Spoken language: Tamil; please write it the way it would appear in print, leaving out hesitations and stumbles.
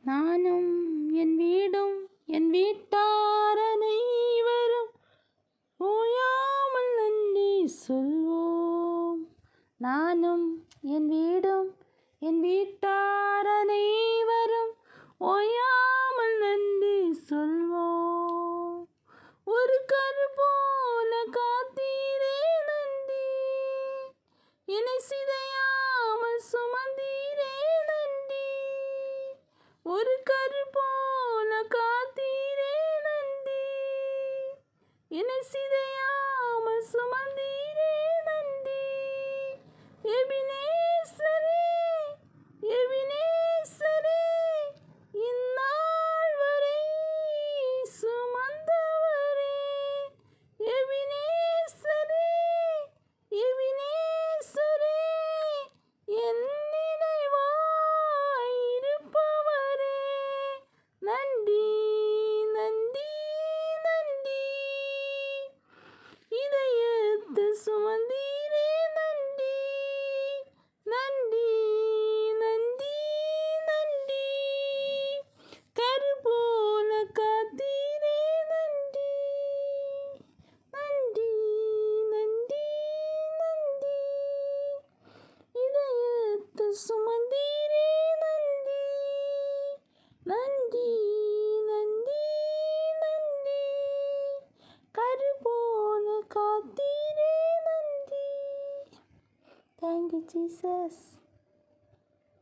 நானும் என் வீடும் என் வீட்டார் அனைவரும் ஓயாமல் நன்றி சொல்வோம். நானும் என் வீடும் என் வீட்டார் அனைவரும் ஓயாமல் நன்றி சொல்வோம். ஒரு கரு போல காத்தீரே நன்றி, என்னை சிதையாமல் சுமந்தீரே நன்றி. ஒரு கரு போல காத்தீரே நன்றி, என்னை சிதையாமல் சுமந்தீரே நன்றி. எபினேசரே எபினேசரே, இந்நாள் வரை சுமந்தவரே. எபினேசரே எபினேசரே, என் நினைவாய் இருப்பவரே. நன்றி நன்றி நன்றி, இதயத்தை சுமந்தீரே நன்றி. நன்றி நன்றி நன்றி, கரு போல காத்தீரே நன்றி. நன்றி நன்றி நன்றி, இதயத்தை சுமந்தீரே நன்றி. நன்றி நன்றி நன்றி, கரு போல காத்தீரே நன்றி. Thank you, Jesus.